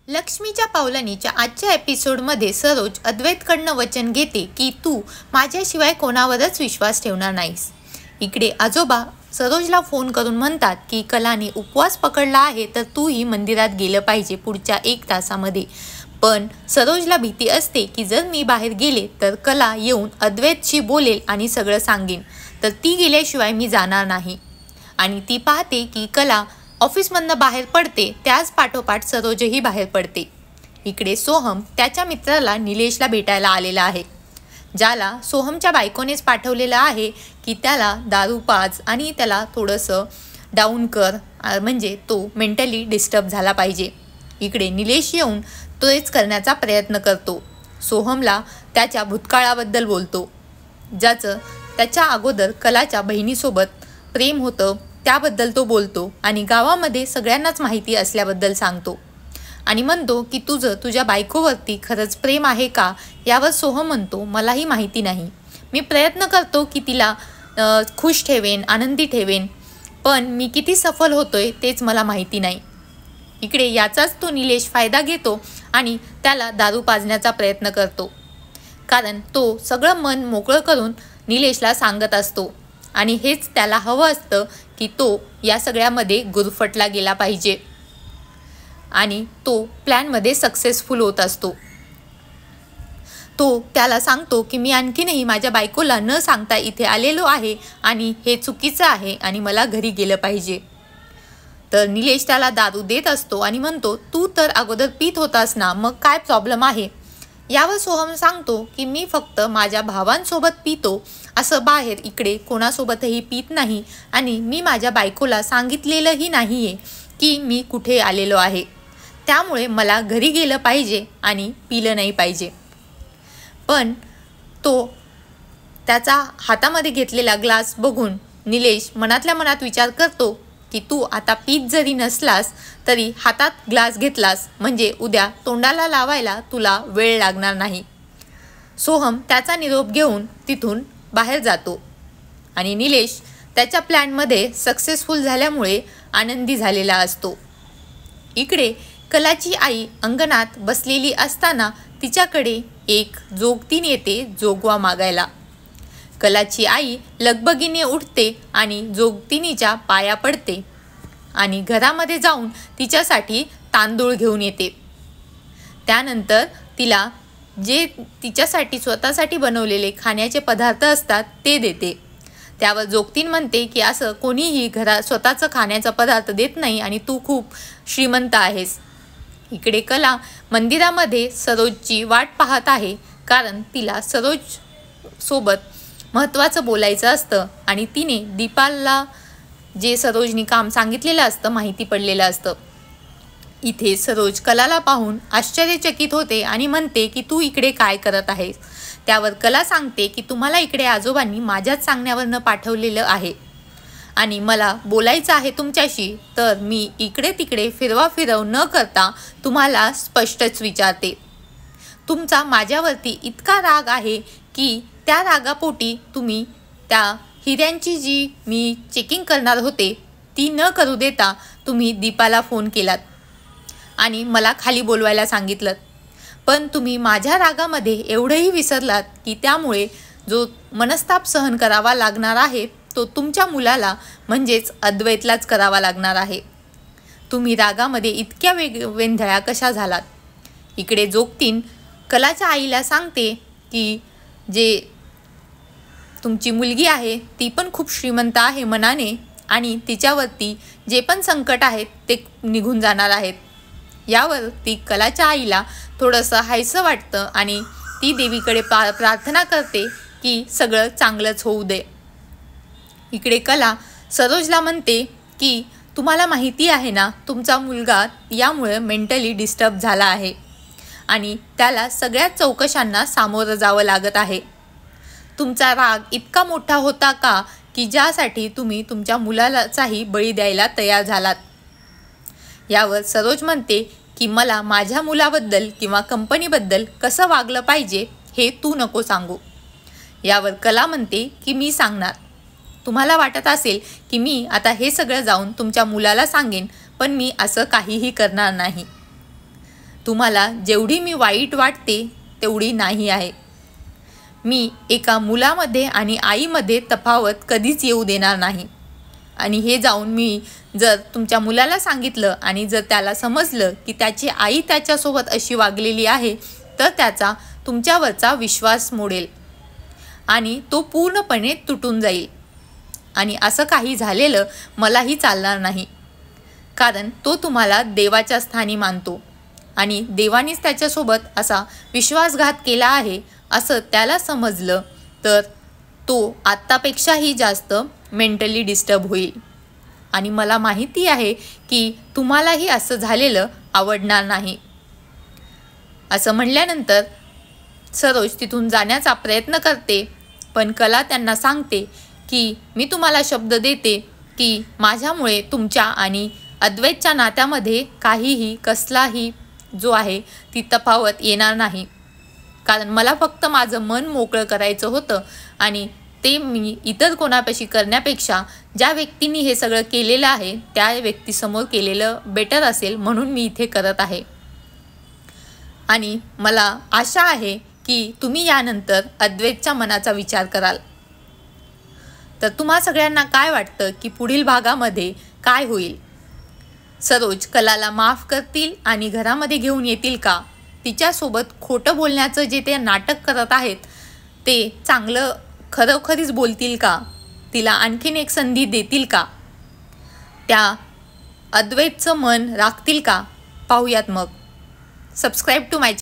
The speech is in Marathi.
लक्ष्मीच्या पावलानीच्या आजच्या एपिसोडमध्ये सरोज अद्वैतकडनं वचन घेते की तू माझ्याशिवाय कोणावरच विश्वास ठेवणार नाहीस। इकडे आजोबा सरोजला फोन करून म्हणतात की कलाने उपवास पकडला आहे तर तूही मंदिरात गेलं पाहिजे पुढच्या 1 तासामध्ये। पण सरोजला भीती असते की जर मी बाहेर गेले तर कला येऊन अद्वैतशी बोलेल आणि सगळं सांगेन, तर ती गेल्याशिवाय मी जाणार नाही। आणि ती पाहते की कला ऑफिसमधनं बाहेर पडते, त्याच पाठोपाठ सरोजही बाहेर पडते। इकडे सोहम त्याच्या मित्राला निलेशला भेटायला आलेला आहे, ज्याला सोहमच्या बायकोनेच पाठवलेलं आहे की त्याला दारू पाज आणि त्याला थोडंसं डाऊन कर, म्हणजे तो मेंटली डिस्टर्ब झाला पाहिजे। इकडे निलेश येऊन तोच करण्याचा प्रयत्न करतो, सोहमला त्याच्या भूतकाळाबद्दल बोलतो, ज्याचं त्याच्या अगोदर कलाच्या बहिणीसोबत प्रेम होतं त्याबद्दल तो बोलतो आणि गावामध्ये सगळ्यांनाच माहिती असल्याबद्दल सांगतो आणि म्हणतो की तुझ्या बायकोवरती खरंच प्रेम आहे का। यावर सोहम म्हणतो मलाही माहिती नाही, मी प्रयत्न करतो की तिला खुश ठेवेन, आनंदी ठेवेन, पण मी किती सफल होतोय तेच मला माहिती नाही। इकडे याचाच तो निलेश फायदा घेतो आणि त्याला दारू पाजण्याचा प्रयत्न करतो, कारण तो सगळं मन मोकळं करून निलेशला सांगत असतो आणि हेच त्याला हवं असतं की तो या सगळ्यामध्ये गुरफटला गेला पाहिजे आणि तो प्लॅनमध्ये सक्सेसफुल होत असतो। तो त्याला सांगतो की मी आणखीनही माझ्या बायकोला न सांगता इथे आलेलो आहे आणि हे चुकीचं आहे आणि मला घरी गेलं पाहिजे। तर निलेश त्याला दारू देत असतो आणि म्हणतो तू तर अगोदर पीत होतास ना, मग काय प्रॉब्लेम आहे। यावर सोहम सांगतो की मी फक्त माझ्या भावांसोबत पितो, असं बाहेर इकडे कोणासोबतही पित नाही आणि मी माझ्या बायकोला सांगितलेलंही नाही आहे की मी कुठे आलेलो आहे, त्यामुळे मला घरी गेलं पाहिजे आणि पिलं नाही पाहिजे। पण तो त्याचा हातामध्ये घेतलेला ग्लास बघून निलेश मनातल्या मनात विचार करतो की तू आता पीत जरी नसलास तरी हातात ग्लास घेतलास म्हणजे उद्या तोंडाला लावायला तुला वेळ लागणार नाही। सोहम त्याचा निरोप घेऊन तिथून बाहेर जातो आणि निलेश त्याच्या प्लॅनमध्ये सक्सेसफुल झाल्यामुळे आनंदी झालेला असतो। इकडे कलाची आई अंगणात बसलेली असताना तिच्याकडे एक जोगतीन येते जोगवा मागायला। कलाची आई लगबगीने उठते आणि जोगतिनीच्या पाया पडते आणि घरामध्ये जाऊन तिच्यासाठी तांदूळ घेऊन येते। त्यानंतर तिला जे तिच्यासाठी स्वतःसाठी बनवलेले खाण्याचे पदार्थ असतात ते देते। त्यावर जोगतीन म्हणते की असं कोणीही स्वतःचं खाण्याचा पदार्थ देत नाही आणि तू खूप श्रीमंत आहेस। इकडे कला मंदिरामध्ये सरोजची वाट पाहत आहे, कारण तिला सरोज सोबत महत्त्वाचं बोलायचं असतं आणि तिने दीपाला जे सरोजनी काम सांगितलेलं असतं माहिती पडलेलं असतं। इथे सरोज कलाला पाहून आश्चर्यचकित होते आणि म्हणते की तू इकडे काय करत आहेस। त्यावर कला सांगते की तुम्हाला इकडे आजोबांनी माझ्याच सांगण्यावरनं पाठवलेलं आहे आणि मला बोलायचं आहे तुमच्याशी, तर मी इकडे तिकडे फिरव न करता तुम्हाला स्पष्टच विचारते, तुमचा माझ्यावरती इतका राग आहे की त्या रागापोटी तुम्ही त्या हिऱ्यांची जी मी चेकिंग करणार होते ती न करू देता तुम्ही दीपाला फोन केलात आणि मला खाली बोलवायला सांगितलं, पण तुम्ही माझ्या रागामध्ये एवढंही विसरलात की त्यामुळे जो मनस्ताप सहन करावा लागणार आहे तो तुमच्या मुलाला म्हणजेच अद्वैतलाच करावा लागणार आहे। तुम्ही रागामध्ये इतक्या वेंधळ्या कशा झालात। इकडे जोगतीन कलाच्या आईला सांगते की जे तुमची मुलगी आहे ती पण खूप श्रीमंत आहे मनाने आणि तिच्यावरती जे पण संकट आहेत ते निघून जाणार आहेत। यावर ती कलाच्या आईला थोडंसं हायसं वाटतं आणि ती देवीकडे प्रार्थना करते की सगळं चांगलंच होऊ दे। इकडे कला सरोजला म्हणते की तुम्हाला माहिती आहे ना, तुमचा मुलगा यामुळे मेंटली डिस्टर्ब झाला आहे आणि त्याला सगळ्या चौकशांना सामोरं जावं लागत आहे। तुमचा राग इतका मोठा होता का की ज्यासाठी तुम्ही तुमच्या मुलाचाही बळी द्यायला तयार झालात। यावर सरोज म्हणते की मला माझ्या मुलाबद्दल किंवा कंपनीबद्दल कसं वागलं पाहिजे हे तू नको सांगू। यावर कला म्हणते की मी सांगणार, तुम्हाला वाटत असेल की मी आता हे सगळं जाऊन तुमच्या मुलाला सांगेन, पण मी असं काहीही करणार नाही। तुम्हाला जेवढी मी वाईट वाटते तेवढी नाही आहे. मी एका मुलामध्ये आणि आईमध्ये तफावत कधीच येऊ देणार नाही. आणि हे जाऊन मी जर तुमच्या मुलाला सांगितलं आणि जर त्याला समजलं की त्याची आई त्याच्यासोबत अशी वागलेली आहे, तर त्याचा तुमच्यावरचा विश्वास मोडेल आणि तो पूर्णपणे तुटून जाईल. आणि असं काही झालेलं मलाही चालणार नाही, कारण तो तुम्हाला देवाच्या स्थानी मानतो आणि देवानेच त्याच्यासोबत असा विश्वासघात केला आहे असं त्याला समजलं तर तो आत्तापेक्षाही जास्त मेंटली डिस्टर्ब होईल. आणि मला माहिती आहे की तुम्हालाही असं झालेलं आवडणार नाही. असं म्हणल्यानंतर सरोज तिथून जाण्याचा प्रयत्न करते, पण कला त्यांना सांगते की मी तुम्हाला शब्द देते की माझ्यामुळे तुमच्या आणि अद्वैतच्या नात्यामध्ये काहीही कसलाही जो आहे ती तफावत येणार नाही, कारण मला फक्त माझं मन मोकळं करायचं होतं आणि ते मी इतर कोणापाशी करण्यापेक्षा ज्या व्यक्तींनी हे सगळं केलेलं आहे त्या व्यक्तीसमोर केलेलं बेटर असेल, म्हणून मी इथे करत आहे. आणि मला आशा आहे की तुम्ही यानंतर अद्वैतच्या मनाचा विचार कराल. तर तुम्हा सगळ्यांना काय वाटतं की पुढील भागामध्ये काय होईल? सरोज कलाला माफ करतील आणि घरामध्ये घेऊन येतील का? तिच्यासोबत खोटं बोलण्याचं जे ते नाटक करत आहेत ते चांगलं खरोखरीच बोलतील का? तिला आणखीन एक संधी देतील का? त्या अद्वैतचं मन राखतील का? पाहूयात मग. Subscribe to my